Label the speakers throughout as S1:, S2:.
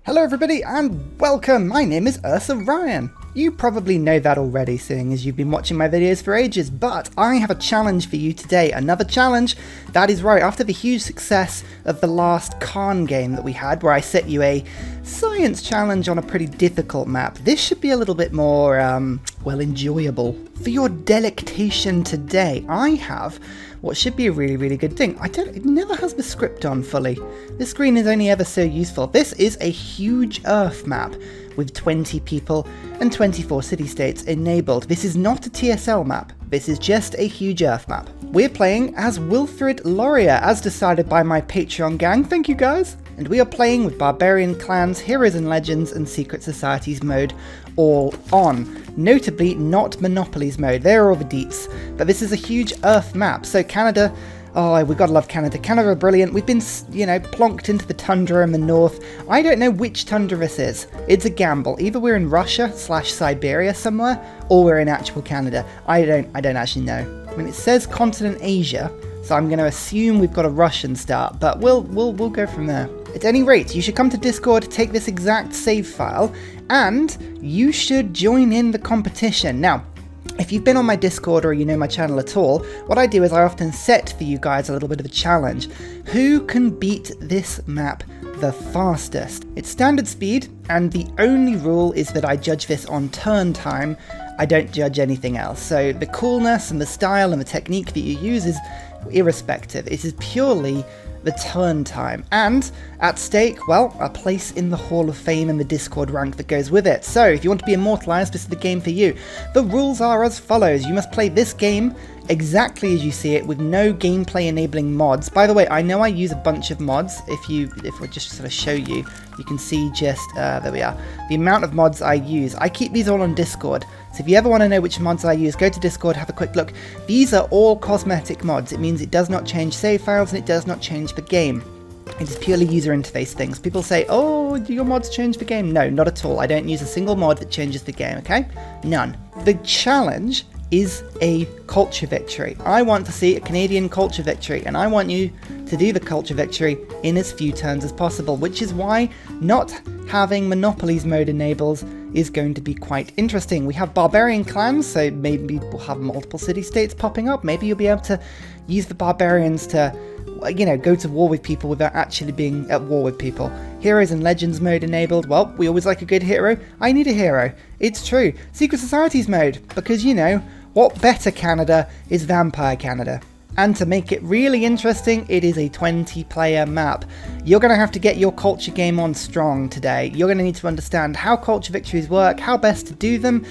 S1: Hello everybody and welcome! My name is Ursa Ryan. You probably know that already, seeing as you've been watching my videos for ages, but I have a challenge for you today. Another challenge, that is right, after the huge success of the last Khan game that we had, where I set you a science challenge on a pretty difficult map, this should be a little bit more, well, enjoyable. For your delectation today, I have what should be a really good thing. It never has the script on fully. This screen is only ever so useful. This is a huge Earth map with 20 people and 24 city-states enabled. This is not a TSL map. This is just a huge Earth map. We're playing as Wilfred Laurier, as decided by my Patreon gang. Thank you guys. And we are playing with barbarian clans, heroes and legends, and secret societies mode all on. Notably, not monopolies mode. They're all the deets. But this is a huge Earth map. So Canada, oh, we gotta love Canada. Canada are brilliant. We've been, plonked into the tundra in the north. I don't know which tundra this is. It's a gamble. Either we're in Russia/Siberia somewhere, or we're in actual Canada. I don't actually know. I mean, it says continent Asia, so I'm going to assume we've got a Russian start, but we'll go from there. At any rate, you should come to Discord, take this exact save file, and you should join in the competition. Now, if you've been on my Discord or you know my channel at all, what I do is I often set for you guys a little bit of a challenge. Who can beat this map the fastest? It's standard speed, and the only rule is that I judge this on turn time. I don't judge anything else. So the coolness and the style and the technique that you use is irrespective. It is purely the turn time, and at stake, well, a place in the Hall of Fame and the Discord rank that goes with it. So if you want to be immortalized, this is the game for you. The rules are as follows. You must play this game exactly as you see it, with no gameplay enabling mods. By the way, I know I use a bunch of mods. If we just sort of show you, you can see just, there we are, the amount of mods I use. I keep these all on Discord. So if you ever want to know which mods I use, go to Discord, have a quick look. These are all cosmetic mods. It means it does not change save files and it does not change the game. It is purely user interface things. People say, oh, do your mods change the game? No, not at all. I don't use a single mod that changes the game, okay? None. The challenge is a culture victory. I want to see a Canadian culture victory, and I want you to do the culture victory in as few turns as possible, which is why not having monopolies mode enabled is going to be quite interesting. We have barbarian clans, so maybe we'll have multiple city-states popping up. Maybe you'll be able to use the barbarians to, go to war with people without actually being at war with people. Heroes and legends mode enabled. Well, we always like a good hero. I need a hero. It's true. Secret societies mode, because what better Canada is Vampire Canada? And to make it really interesting, it is a 20-player map. You're going to have to get your culture game on strong today. You're going to need to understand how culture victories work, how best to do them,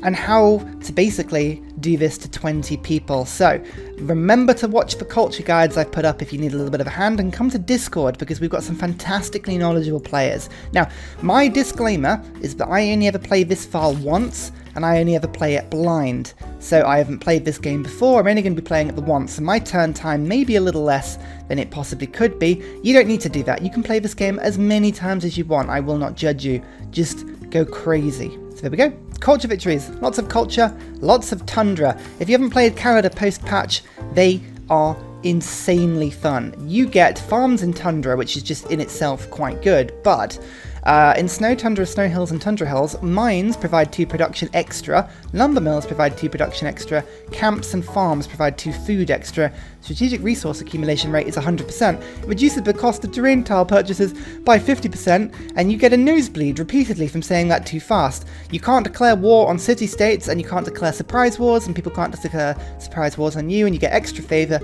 S1: and how to basically do this to 20 people. So remember to watch the culture guides I've put up if you need a little bit of a hand, and come to Discord because we've got some fantastically knowledgeable players. Now, my disclaimer is that I only ever play this file once, and I only ever play it blind. So I haven't played this game before, I'm only going to be playing it the once, and my turn time may be a little less than it possibly could be. You don't need to do that. You can play this game as many times as you want. I will not judge you. Just go crazy. So there we go. Culture victories. Lots of culture, lots of tundra. If you haven't played Canada post-patch, they are insanely fun. You get farms in tundra, which is just in itself quite good, but in snow tundra, snow hills and tundra hills, mines provide 2 production extra, lumber mills provide 2 production extra, camps and farms provide 2 food extra, strategic resource accumulation rate is 100%, it reduces the cost of terrain tile purchases by 50%, and you get a nosebleed repeatedly from saying that too fast. You can't declare war on city-states, and you can't declare surprise wars, and people can't declare surprise wars on you, and you get extra favour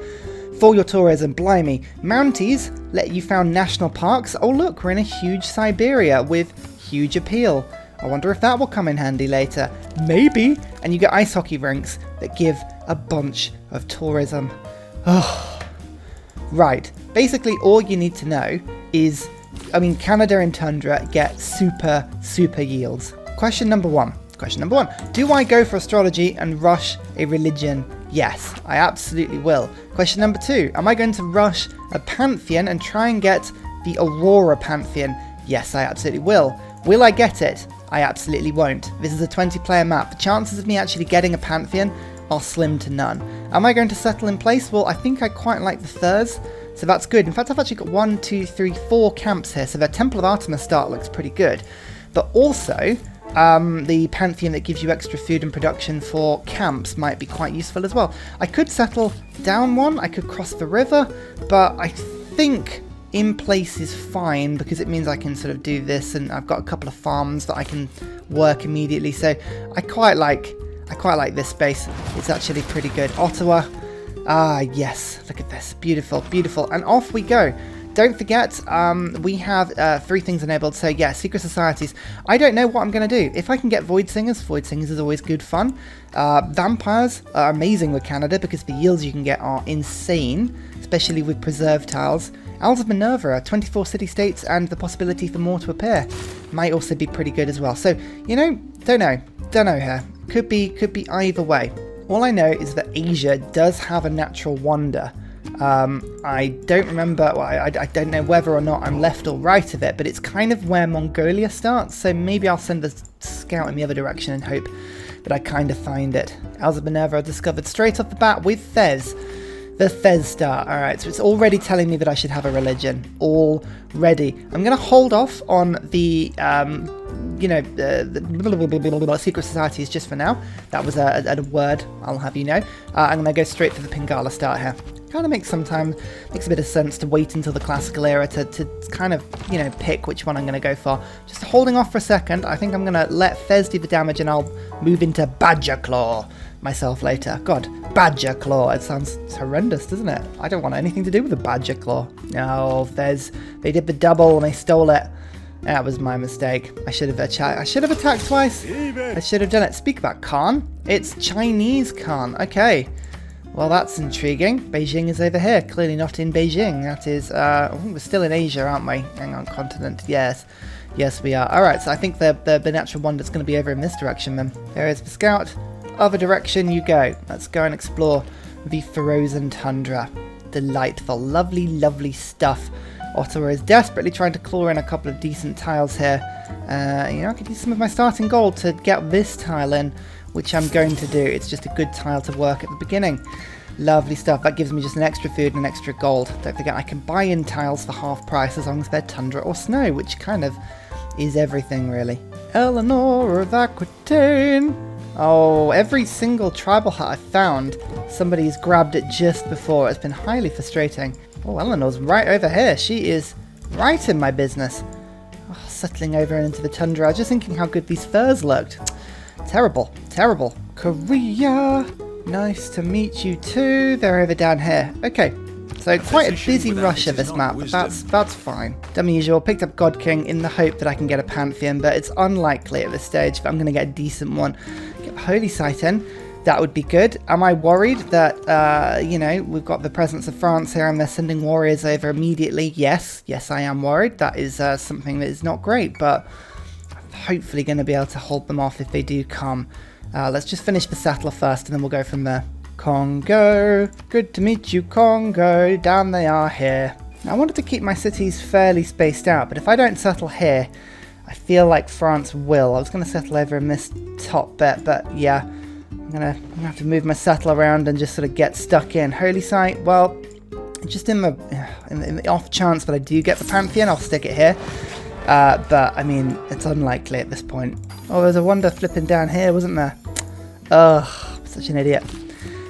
S1: for your tourism. Blimey. Mounties let you found national parks. Oh look, we're in a huge Siberia with huge appeal. I wonder if that will come in handy later. Maybe. And you get ice hockey rinks that give a bunch of tourism. Oh. Right. Basically all you need to know is, Canada and Tundra get super yields. Question number one. Do I go for astrology and rush a religion? Yes, I absolutely will. Question number 2. Am I going to rush a pantheon and try and get the Aurora pantheon? Yes, I absolutely will. Will I get it? I absolutely won't. This is a 20-player map. The chances of me actually getting a pantheon are slim to none. Am I going to settle in place? Well, I think I quite like the Thurs. So that's good. In fact, I've actually got 1, 2, 3, 4 camps here. So the Temple of Artemis start looks pretty good. But also, the Pantheon that gives you extra food and production for camps might be quite useful as well. I could settle down one. I could cross the river. But I think in place is fine because it means I can sort of do this. And I've got a couple of farms that I can work immediately. So I quite like this space. It's actually pretty good. Ottawa. Ah, yes. Look at this. Beautiful, beautiful. And off we go. Don't forget, we have 3 things enabled. So yeah, secret societies. I don't know what I'm going to do. If I can get Void Singers is always good fun. Vampires are amazing with Canada because the yields you can get are insane, especially with preserve tiles. Owls of Minerva, 24 city-states and the possibility for more to appear might also be pretty good as well. So, you know, don't know here. Could be either way. All I know is that Asia does have a natural wonder. I don't remember, well, I don't know whether or not I'm left or right of it, but it's kind of where Mongolia starts, so maybe I'll send a scout in the other direction and hope that I kind of find it. Owls of Minerva are discovered straight off the bat with Fez. The Fez star. Alright, so it's already telling me that I should have a religion. Already. I'm going to hold off on the, the secret societies just for now. That was a word, I'll have you know. I'm going to go straight for the Pingala start here. Kind of makes a bit of sense to wait until the classical era to kind of, you know, pick which one I'm going to go for. Just holding off for a second. I think I'm going to let Fez do the damage and I'll move into Badger Claw myself later. God, Badger Claw. It sounds horrendous, doesn't it? I don't want anything to do with a Badger Claw. No, Fez. They did the double and they stole it. That was my mistake. I should have attacked twice. I should have done it. Speak about Khan. It's Chinese Khan. Okay. Well, that's intriguing. Beijing is over here. Clearly not in Beijing. That is, I think we're still in Asia, aren't we? Hang on, continent. Yes. Yes, we are. Alright, so I think the natural wonder's going to be over in this direction then. There is the scout. Other direction you go. Let's go and explore the frozen tundra. Delightful. Lovely, lovely stuff. Ottawa is desperately trying to claw in a couple of decent tiles here. You know, I could use some of my starting gold to get this tile in, which I'm going to do. It's just a good tile to work at the beginning. Lovely stuff. That gives me just an extra food and an extra gold. Don't forget, I can buy in tiles for half price as long as they're tundra or snow, which kind of is everything, really. Eleanor of Aquitaine. Oh, every single tribal hut I've found, somebody's grabbed it just before. It's been highly frustrating. Oh, Eleanor's right over here. She is right in my business. Oh, settling over into the tundra. I was just thinking how good these furs looked. Terrible, terrible. Korea. Nice to meet you too. They're over down here. Okay. So quite a busy Russia this map, but that's fine. Done the usual, picked up God King in the hope that I can get a Pantheon, but it's unlikely at this stage, but I'm going to get a decent one. Get the Holy Site in, that would be good. Am I worried that, you know, we've got the presence of France here and they're sending warriors over immediately? Yes, I am worried. That is something that is not great, but I'm hopefully going to be able to hold them off if they do come. Let's just finish the settler first and then we'll go from there. Congo, good to meet you, Congo, down they are here. Now, I wanted to keep my cities fairly spaced out, but if I don't settle here, I feel like France will. I was going to settle over in this top bit, but yeah, I'm gonna have to move my settle around and just sort of get stuck in. Holy Site, well, just in the off chance that I do get the Pantheon, I'll stick it here. But, I mean, it's unlikely at this point. Oh, there's a wonder flipping down here, wasn't there? Ugh, I'm such an idiot.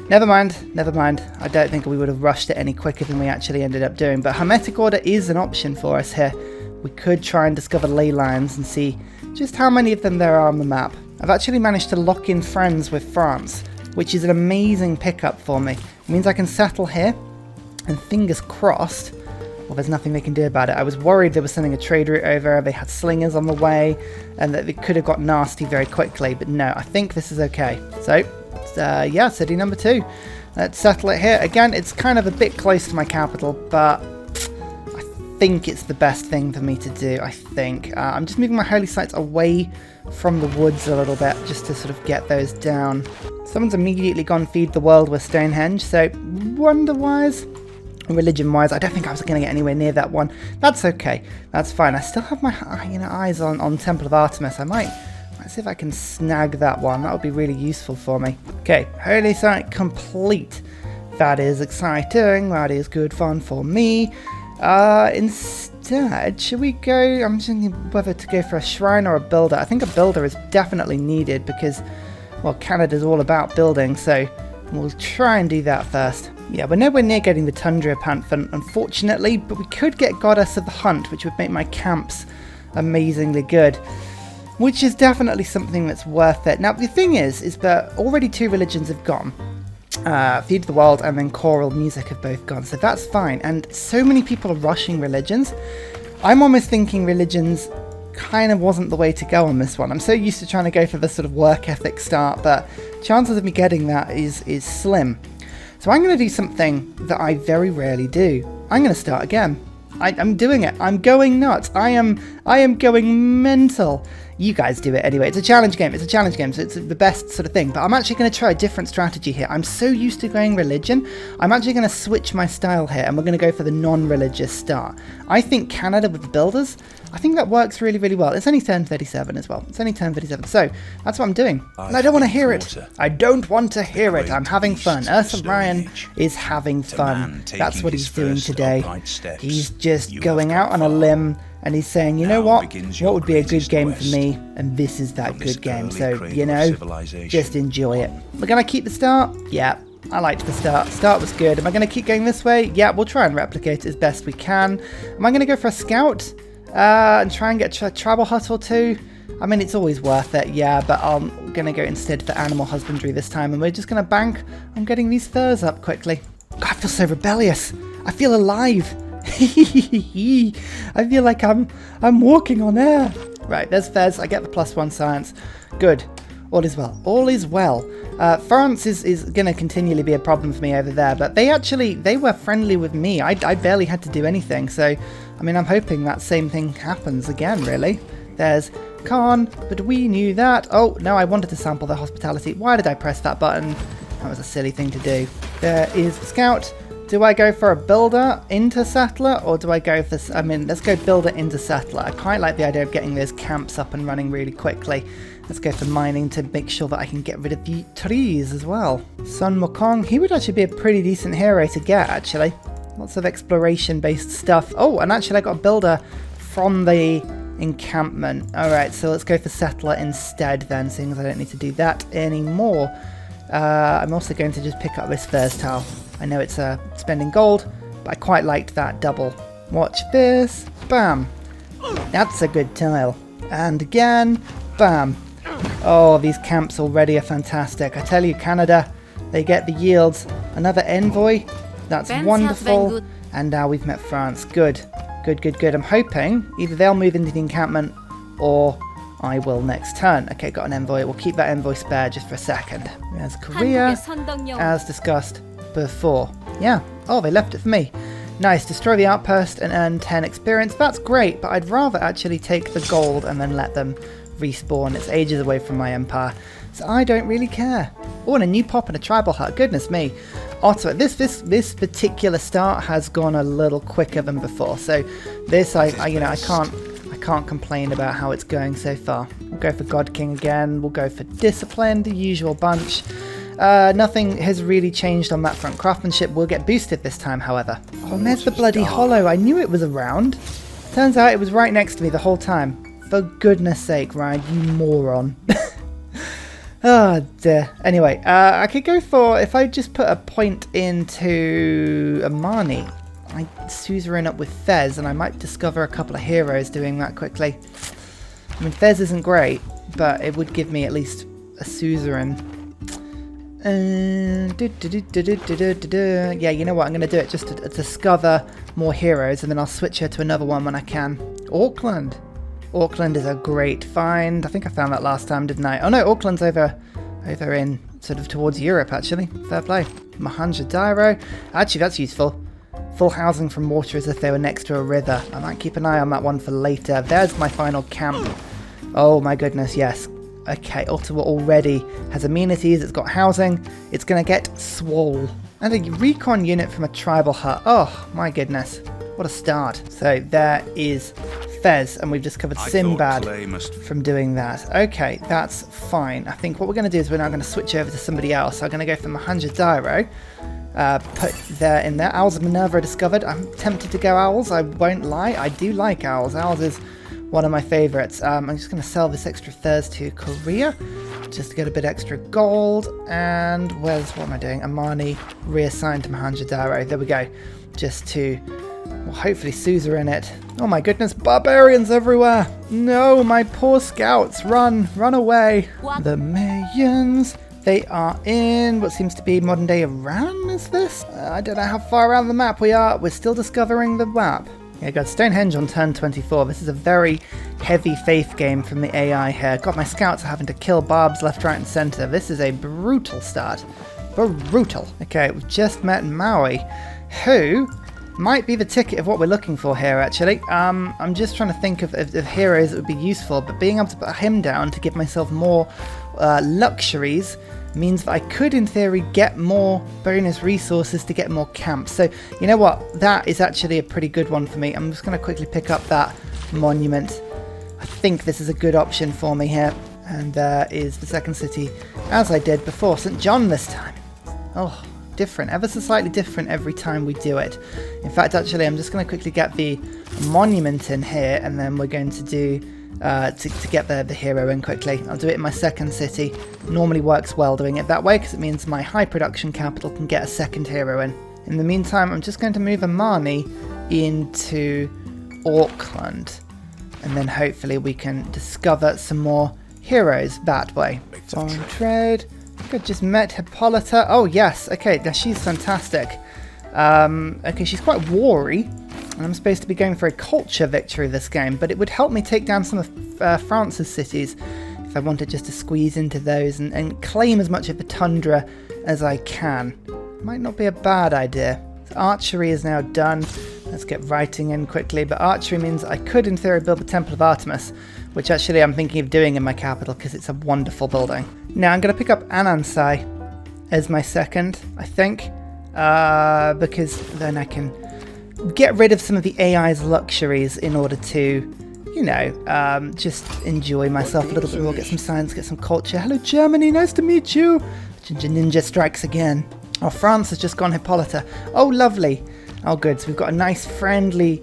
S1: Never mind. I don't think we would have rushed it any quicker than we actually ended up doing, but Hermetic Order is an option for us here. We could try and discover ley lines and see just how many of them there are on the map. I've actually managed to lock in friends with France, which is an amazing pickup for me. It means I can settle here, and fingers crossed, well, there's nothing they can do about it. I was worried they were sending a trade route over, they had slingers on the way, and that it could have got nasty very quickly, but no, I think this is okay. So, yeah, city number 2. Let's settle it here. Again, it's kind of a bit close to my capital, but I think it's the best thing for me to do, I think. I'm just moving my holy sites away from the woods a little bit, just to sort of get those down. Someone's immediately gone feed the world with Stonehenge, so wonder-wise, religion-wise, I don't think I was going to get anywhere near that one. That's okay. That's fine. I still have my eyes on Temple of Artemis. I might see if I can snag that one. That would be really useful for me. Okay, holy site complete. That is exciting. That is good fun for me. Instead, should we go... I'm thinking whether to go for a shrine or a builder. I think a builder is definitely needed because, well, Canada's all about building, so we'll try and do that first. Yeah, we're nowhere near getting the Tundra Panther, unfortunately, but we could get Goddess of the Hunt, which would make my camps amazingly good, which is definitely something that's worth it. Now, the thing is that already 2 religions have gone. Feed the World and then choral music have both gone, so that's fine. And so many people are rushing religions. I'm almost thinking religions kind of wasn't the way to go on this one. I'm so used to trying to go for the sort of work ethic start, but chances of me getting that is slim. So I'm going to do something that I very rarely do. I'm going to start again. I'm doing it. I'm going nuts. I am going mental. You guys do it anyway. It's a challenge game. So it's the best sort of thing. But I'm actually going to try a different strategy here. I'm so used to going religion. I'm actually going to switch my style here, and we're going to go for the non-religious start. I think Canada with the builders, I think that works really, really well. It's only turn 37 as well. It's only turn 37. So that's what I'm doing. And I don't want to hear it. I don't want to hear it. I'm having fun. Ursa Ryan is having fun. That's what he's doing today. He's just going out on a limb. And he's saying, you know what would be a good game for me? And this is that good game. So, you know, just enjoy it. We're going to keep the start? Yeah, I liked the start. Start was good. Am I going to keep going this way? Yeah, we'll try and replicate it as best we can. Am I going to go for a scout? And try and get a tribal hut or 2? I mean, it's always worth it, yeah, but I'm going to go instead for animal husbandry this time. And we're just going to bank on getting these furs up quickly. God, I feel so rebellious. I feel alive. I feel like I'm walking on air. Right, there's Fez. I get the +1 science. Good. All is well. All is well. France is going to continually be a problem for me over there, but they were friendly with me. I barely had to do anything, so, I mean, I'm hoping that same thing happens again, really. There's Khan, but we knew that. Oh, no, I wanted to sample their hospitality. Why did I press that button? That was a silly thing to do. There is Scout. Do I go for a builder into settler, or do I go for... I mean, let's go builder into settler. I quite like the idea of getting those camps up and running really quickly. Let's go for mining to make sure that I can get rid of the trees as well. Sun Wukong, he would actually be a pretty decent hero to get, actually. Lots of exploration-based stuff. Oh, and actually I got a builder from the encampment. Alright, so let's go for settler instead then, seeing as I don't need to do that anymore. I'm also going to just pick up this first tile. I know it's spending gold, but I quite liked that double. Watch this. Bam. That's a good tile. And again. Bam. Oh, these camps already are fantastic. I tell you, Canada, they get the yields. Another envoy. That's wonderful. And now we've met France. Good. Good, good, good. I'm hoping either they'll move into the encampment or I will next turn. Okay, got an envoy. We'll keep that envoy spare just for a second. There's Korea, as discussed before. Yeah. Oh, they left it for me. Nice. Destroy the outpost and earn 10 experience. That's great, but I'd rather actually take the gold and then let them respawn. It's ages away from my empire, so I don't really care. Oh, and a new pop and a tribal hut. Goodness me. Otto, this particular start has gone a little quicker than before. So this, I can't complain about how it's going so far. We'll go for God King again. We'll go for discipline, the usual bunch. Nothing has really changed on that front. Craftsmanship will get boosted this time, however. Oh, and there's the bloody hollow. I knew it was around. Turns out it was right next to me the whole time. For goodness sake, Ryan, you moron. Oh dear. Anyway, I could go for, if I just put a point into Amani, I suzerain up with Fez, and I might discover a couple of heroes doing that quickly. I mean, Fez isn't great, but it would give me at least a suzerain. Yeah, you know what? I'm going to do it just to discover more heroes, and then I'll switch her to another one when I can. Auckland. Auckland is a great find. I think I found that last time, didn't I? Oh no, Auckland's over in sort of towards Europe, actually. Fair play. Mohenjo-Daro. Actually, that's useful. Full housing from water as if they were next to a river. I might keep an eye on that one for later. There's my final camp. Oh my goodness, yes. Okay, Ottawa already has amenities, it's got housing, it's going to get swole. And a recon unit from a tribal hut. Oh my goodness. What a start. So there is Fez, and we've discovered Sinbad from doing that. Okay, that's fine. I think what we're going to do is we're now going to switch over to somebody else. So I'm going to go for Mohenjo-Daro. Put there in there. Owls of Minerva are discovered. I'm tempted to go owls. I won't lie. I do like owls. Owls is one of my favorites. I'm just going to sell this extra Thurs to Korea just to get a bit extra gold. And what am I doing? Amani reassigned to Mohenjo-Daro. There we go. Just to, well, hopefully Susa in it. Oh my goodness, barbarians everywhere. No, my poor scouts. Run away. What? The Mayans. They are in what seems to be modern day Iran, is this? I don't know how far around the map we are. We're still discovering the map. Yeah, got Stonehenge on turn 24. This is a very heavy faith game from the AI here. Got my scouts having to kill barbs left, right, and centre. This is a brutal start. Brutal. Okay, we've just met Maui, who might be the ticket of what we're looking for here, actually. I'm just trying to think of heroes that would be useful, but being able to put him down to give myself more luxuries means that I could, in theory, get more bonus resources to get more camps. So, you know what? That is actually a pretty good one for me. I'm just going to quickly pick up that monument. I think this is a good option for me here. And there is the second city, as I did before. St. John this time. Oh, different. Ever so slightly different every time we do it. In fact, actually, I'm just going to quickly get the monument in here, and then we're going to do to get the hero in quickly. I'll do it in my second city. Normally works well doing it that way because it means my high production capital can get a second hero in. In the meantime, I'm just going to move Amani into Auckland, and then hopefully we can discover some more heroes that way. Foreign trade. I think I just met Hippolyta. Oh yes, okay, now she's fantastic. Okay, she's quite wary. And I'm supposed to be going for a culture victory this game, but it would help me take down some of France's cities if I wanted just to squeeze into those and claim as much of the Tundra as I can. Might not be a bad idea. So archery is now done. Let's get writing in quickly, but archery means I could in theory build the Temple of Artemis, which actually I'm thinking of doing in my capital because it's a wonderful building. Now I'm going to pick up Anansai as my second, I think, because then I can get rid of some of the AI's luxuries in order to, you know, just enjoy myself a little bit more, get some science, get some culture. Hello Germany, nice to meet you. Ninja strikes again. Oh, France has just gone Hippolyta. Oh, lovely. Oh, good. So we've got a nice, friendly,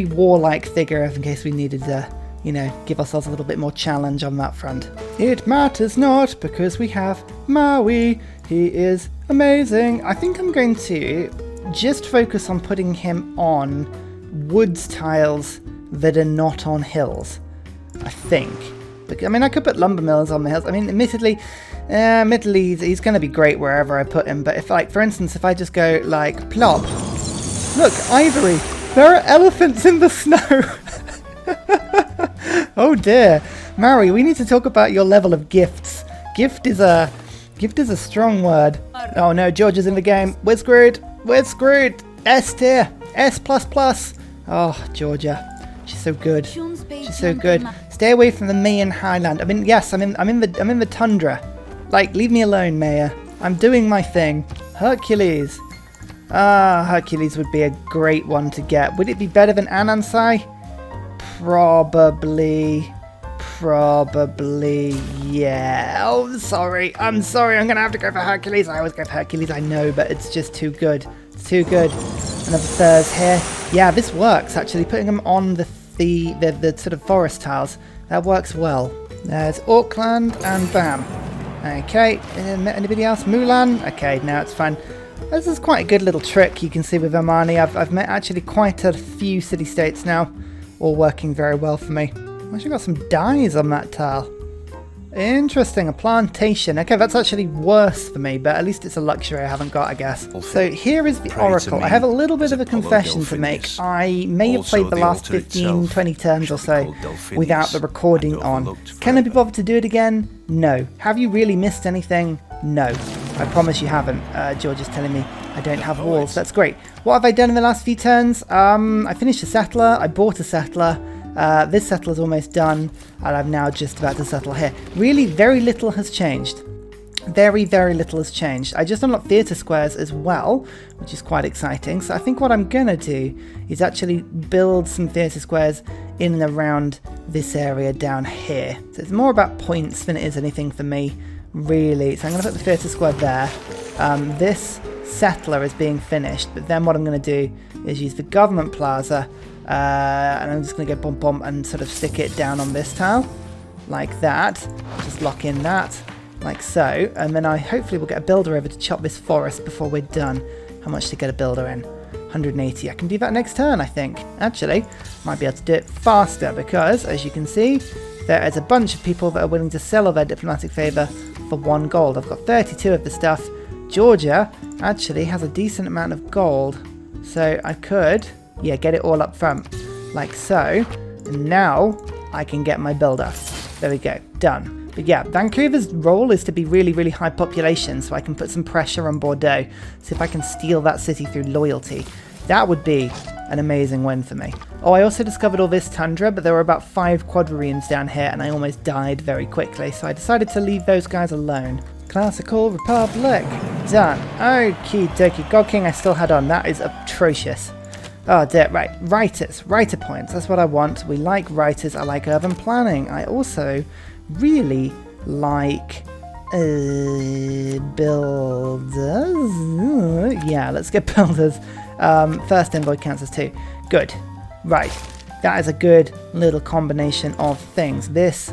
S1: warlike figure in case we needed to, you know, give ourselves a little bit more challenge on that front. It matters not because we have Maui. He is amazing. I think I'm going to just focus on putting him on woods tiles that are not on hills, I think. I mean, I could put lumber mills on the hills. I mean, admittedly, he's going to be great wherever I put him. But if, like, for instance, if I just go, like, plop. Look, ivory. There are elephants in the snow. Oh, dear. Maui, we need to talk about your level of gifts. Gift is a strong word. Oh, no, Georgia's in the game. We're screwed. We're screwed. S tier. S++. Oh, Georgia. She's so good. She's so good. Stay away from the Mayan Highland. I mean, yes, I'm in the tundra. Like, leave me alone, Maya. I'm doing my thing. Hercules. Hercules would be a great one to get. Would it be better than Anansai? Probably, yeah. Oh, sorry. I'm sorry. I'm going to have to go for Hercules. I always go for Hercules, I know, but it's just too good. It's too good. Another Thurs here. Yeah, this works, actually. Putting them on the sort of forest tiles. That works well. There's Auckland and bam. Okay. Anybody else? Mulan? Okay, now it's fine. This is quite a good little trick you can see with Omani. I've met actually quite a few city-states now, all working very well for me. I've actually got some dyes on that tile. Interesting, a plantation. Okay, that's actually worse for me, but at least it's a luxury I haven't got, I guess. So here is the Oracle. I have a little bit of a confession to make. I may have played the last 15, 20 turns or so without the recording on. Can I be bothered to do it again? No. Have you really missed anything? No. I promise you haven't. George is telling me I don't have walls. That's great. What have I done in the last few turns? I finished a settler. I bought a settler. This settler's almost done, and I'm now just about to settle here. Really, very little has changed. Very, very little has changed. I just unlocked theatre squares as well, which is quite exciting. So I think what I'm going to do is actually build some theatre squares in and around this area down here. So it's more about points than it is anything for me, really. So I'm going to put the theatre square there. This settler is being finished, but then what I'm going to do is use the government plaza, and I'm just going to go bump bump and sort of stick it down on this tile, like that. Just lock in that. Like so, and then I hopefully will get a builder over to chop this forest before we're done. How much to get a builder in? 180. I can do that next turn, I think. Actually, might be able to do it faster because, as you can see, there is a bunch of people that are willing to sell all their diplomatic favour for 1 gold. I've got 32 of the stuff. Georgia actually has a decent amount of gold, so I could, yeah, get it all up front, like so. And now I can get my builder. There we go, done. But yeah, Vancouver's role is to be really, really high population, so I can put some pressure on Bordeaux. See if I can steal that city through loyalty. That would be an amazing win for me. Oh, I also discovered all this Tundra, but there were about 5 quadriremes down here, and I almost died very quickly, so I decided to leave those guys alone. Classical Republic. Done. Okie dokie. God King I still had on. That is atrocious. Oh dear, right. Writers. Writer points. That's what I want. We like writers. I like urban planning. I also really like builders. Yeah, let's get builders. First envoy counts as 2. Good. Right. That is a good little combination of things. This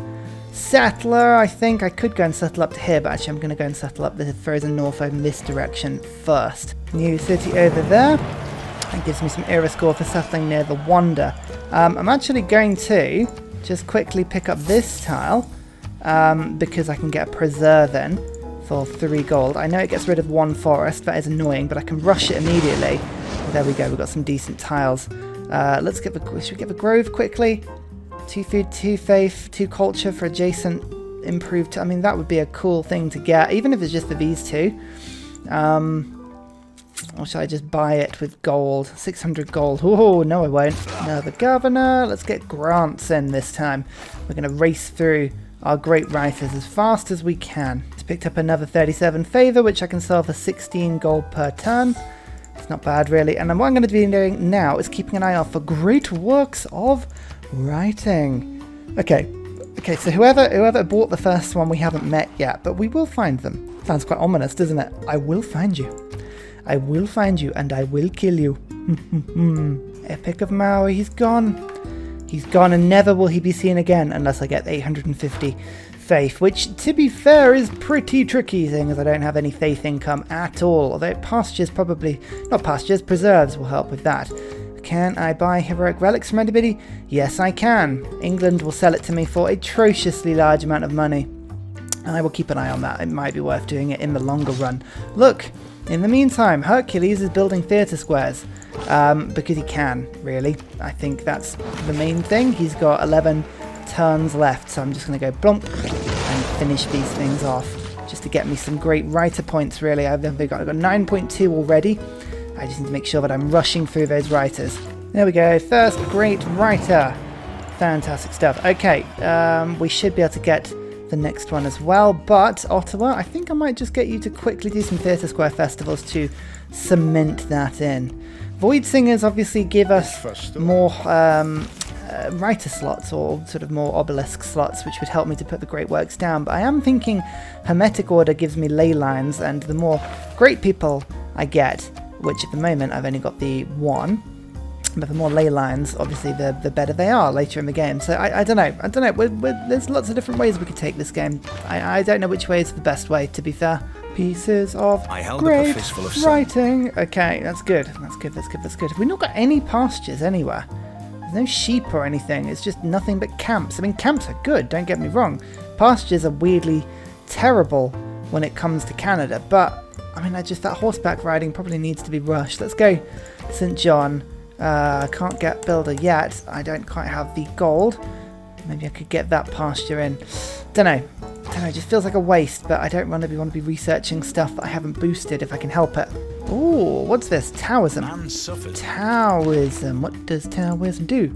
S1: settler, I think I could go and settle up to here, but actually I'm going to go and settle up the frozen north over in this direction first. New city over there. That gives me some era score for settling near the Wonder. I'm actually going to just quickly pick up this tile, because I can get a preserve in for 3 gold. I know it gets rid of 1 forest, that is annoying, but I can rush it immediately. There we go, we've got some decent tiles. Let's get should we get the grove quickly? 2 food, 2 faith, 2 culture for adjacent improved. I mean, that would be a cool thing to get, even if it's just for these 2. Or should I just buy it with gold? 600 gold. Oh, no I won't. Another governor. Let's get grants in this time. We're going to race through our great writers as fast as we can. Just picked up another 37 favour, which I can sell for 16 gold per turn. It's not bad, really. And what I'm going to be doing now is keeping an eye out for great works of writing. Okay, so whoever bought the first one we haven't met yet, but we will find them. Sounds quite ominous, doesn't it? I will find you. I will find you and I will kill you. Epic of Maui, he's gone. He's gone and never will he be seen again unless I get 850 faith, which to be fair is pretty tricky seeing as I don't have any faith income at all. Although preserves will help with that. Can I buy heroic relics from anybody? Yes I can. England will sell it to me for an atrociously large amount of money. And I will keep an eye on that. It might be worth doing it in the longer run. Look! In the meantime, Hercules is building theatre squares, because he can, really. I think that's the main thing. He's got 11 turns left, so I'm just going to go blump and finish these things off, just to get me some great writer points, really. I've got 9.2 already. I just need to make sure that I'm rushing through those writers. There we go, first great writer. Fantastic stuff. Okay, we should be able to get the next one as well, but Ottawa, I think I might just get you to quickly do some theatre square festivals to cement that in. Void Singers obviously give us more writer slots, or sort of more obelisk slots, which would help me to put the great works down, but I am thinking Hermetic Order gives me ley lines, and the more great people I get, which at the moment I've only got the 1, but the more ley lines, obviously, the better they are later in the game. So I don't know. There's lots of different ways we could take this game. I don't know which way is the best way, to be fair. Pieces of great writing. Okay, that's good. That's good. Have we not got any pastures anywhere? There's no sheep or anything. It's just nothing but camps. I mean, camps are good, don't get me wrong. Pastures are weirdly terrible when it comes to Canada. But, I mean, that horseback riding probably needs to be rushed. Let's go St. John. Can't get builder yet. I don't quite have the gold. Maybe I could get that pasture in. Don't know. It just feels like a waste, but I don't want to be researching stuff that I haven't boosted if I can help it. Ooh, what's this? Taoism. Taoism. What does Taoism do?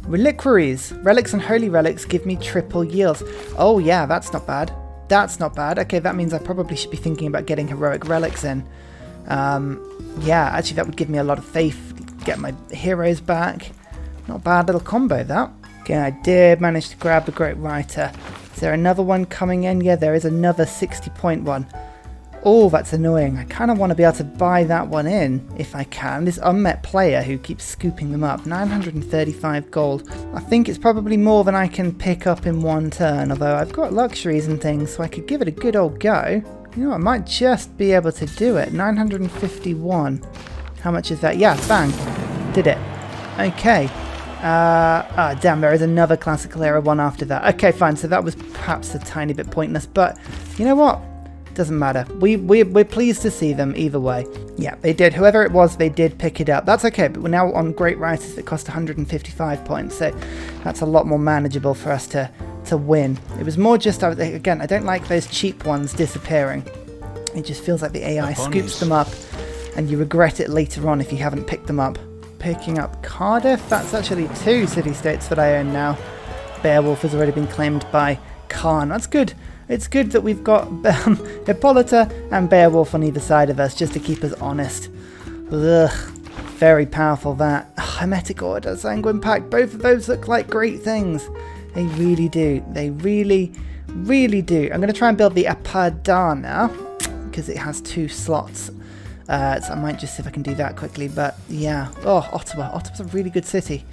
S1: Reliquaries. Relics and holy relics give me triple yields. Oh yeah, that's not bad. That's not bad. Okay, that means I probably should be thinking about getting heroic relics in. Yeah, actually that would give me a lot of faith. Get my heroes back. Not a bad little combo, that. Okay, I did manage to grab the Great Writer. Is there another one coming in? Yeah, there is another 60-point one. Oh, that's annoying. I kind of want to be able to buy that one in, if I can. This unmet player who keeps scooping them up. 935 gold. I think it's probably more than I can pick up in one turn, although I've got luxuries and things, so I could give it a good old go. You know, I might just be able to do it. 951. How much is that? Yeah, bang. Did it. Okay. Damn, there is another classical era one after that. Okay, fine, so that was perhaps a tiny bit pointless, but you know what? Doesn't matter. We're pleased to see them either way. Yeah, they did. Whoever it was, they did pick it up. That's okay, but we're now on Great Writers that cost 155 points, so that's a lot more manageable for us to win. It was more just, again, I don't like those cheap ones disappearing. It just feels like the AI scoops them up, and you regret it later on if you haven't picked them up. Picking up Cardiff, that's actually 2 city-states that I own now. Beowulf has already been claimed by Khan. That's good. It's good that we've got Hippolyta and Beowulf on either side of us just to keep us honest. Ugh, very powerful that. Hermetic Order, Sanguine Pact, both of those look like great things. They really do. They really, really do. I'm going to try and build the Apadana because it has 2 slots. So I might just see if I can do that quickly, but yeah. Oh, Ottawa. Ottawa's a really good city.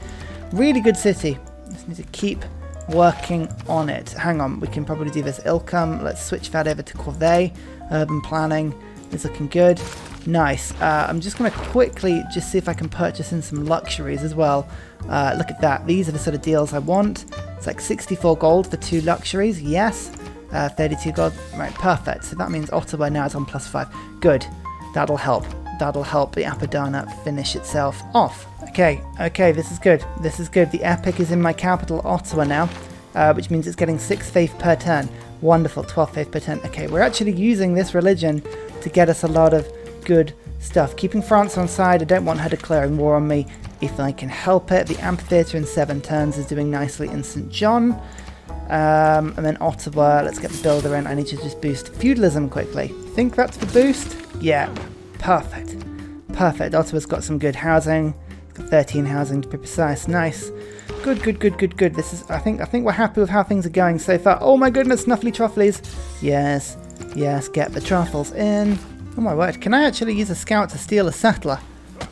S1: Really good city. Just need to keep working on it. Hang on, we can probably do this. Ilkham, let's switch that over to Corvée. Urban planning is looking good. Nice. I'm just going to quickly just see if I can purchase in some luxuries as well. Look at that. These are the sort of deals I want. It's like 64 gold for 2 luxuries. Yes. 32 gold. Right, perfect. So that means Ottawa now is on +5. Good. That'll help. That'll help the Apadana finish itself off. Okay, this is good. This is good. The Epic is in my capital, Ottawa now, which means it's getting 6 faith per turn. Wonderful, 12 faith per turn. Okay, we're actually using this religion to get us a lot of good stuff. Keeping France on side, I don't want her declaring war on me if I can help it. The Amphitheatre in 7 turns is doing nicely in St. John. And then Ottawa, let's get the builder in. I need to just boost feudalism quickly. Think that's the boost? Yeah, perfect. Perfect. Ottawa's got some good housing. It's got 13 housing to be precise. Nice. Good. This is, I think we're happy with how things are going so far. Oh my goodness, Snuffly Trufflies. Yes, get the truffles in. Oh my word, can I actually use a scout to steal a settler?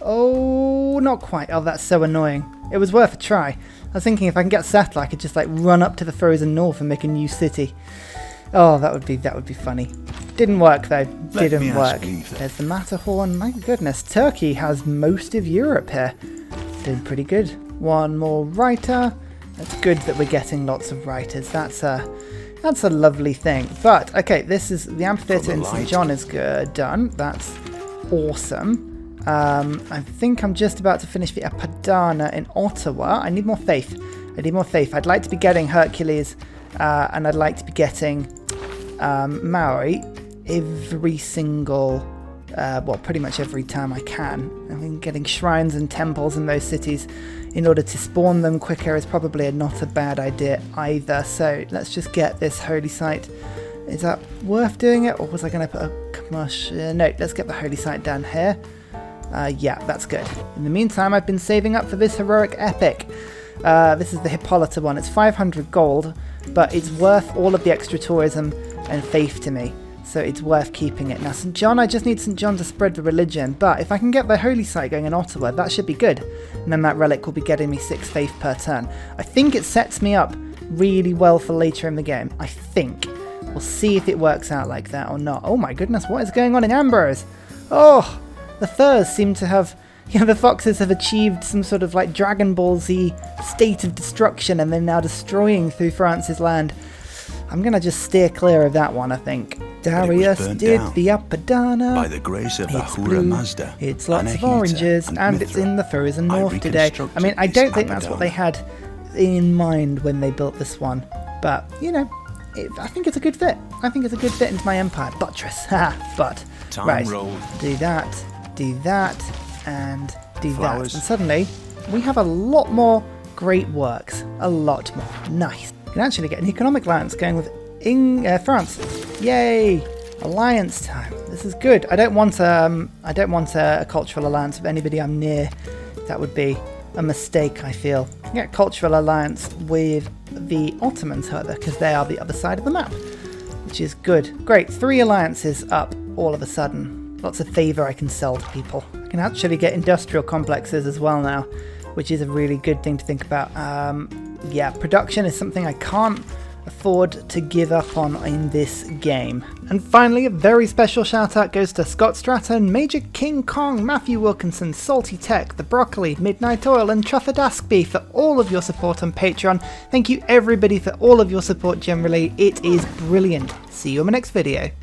S1: Oh, not quite. Oh, that's so annoying. It was worth a try. I was thinking if I can get a settler, I could just like run up to the frozen north and make a new city. Oh, that would be funny. Didn't work though. Didn't work. There's the Matterhorn. My goodness, Turkey has most of Europe here. Doing pretty good. One more writer. It's good that we're getting lots of writers. That's a lovely thing. But okay, this is the Amphitheatre in St. John is good. Done. That's awesome. I think I'm just about to finish the Apadana in Ottawa. I need more faith. I'd like to be getting Hercules, and I'd like to be getting Maori every single, well, pretty much every time I can. I mean, getting shrines and temples in those cities in order to spawn them quicker is probably not a bad idea either. So let's just get this holy site. Is that worth doing it, or was I going to put a commercial? No, let's get the holy site down here. Yeah, that's good. In the meantime, I've been saving up for this heroic epic. This is the Hippolyta one. It's 500 gold, but it's worth all of the extra tourism and faith to me. So it's worth keeping it. Now, St. John, I just need St. John to spread the religion, but if I can get the holy site going in Ottawa, that should be good. And then that relic will be getting me 6 faith per turn. I think it sets me up really well for later in the game. I think. We'll see if it works out like that or not. Oh my goodness, what is going on in Ambrose? Oh, the Thurs seem to have, the Foxes have achieved some sort of like Dragon Ball Z state of destruction, and they're now destroying through France's land. I'm going to just steer clear of that one, I think. Darius did the Apadana.
S2: By the grace of
S1: it's blue, Mazda, it's lots of oranges, and it's in the frozen north today. I mean, I don't think that's what they had in mind when they built this one. But, I think it's a good fit. I think it's a good fit into my empire. Buttress. But, right, do that, and do that. And suddenly, we have a lot more great works. A lot more. Nice. You can actually get an economic alliance going with France. Yay! Alliance time. This is good. I don't want a cultural alliance with anybody I'm near. That would be a mistake, I feel. I can get cultural alliance with the Ottomans, however, because they are the other side of the map, which is good. Great, 3 alliances up all of a sudden. Lots of favour I can sell to people. I can actually get industrial complexes as well now, which is a really good thing to think about. Yeah, production is something I can't afford to give up on in this game. And finally, a very special shout out goes to Scott Stratton, Major King Kong, Matthew Wilkinson, Salty Tech, The Broccoli, Midnight Oil and Truffadaskby for all of your support on Patreon. Thank you everybody for all of your support generally. It is brilliant. See you in my next video.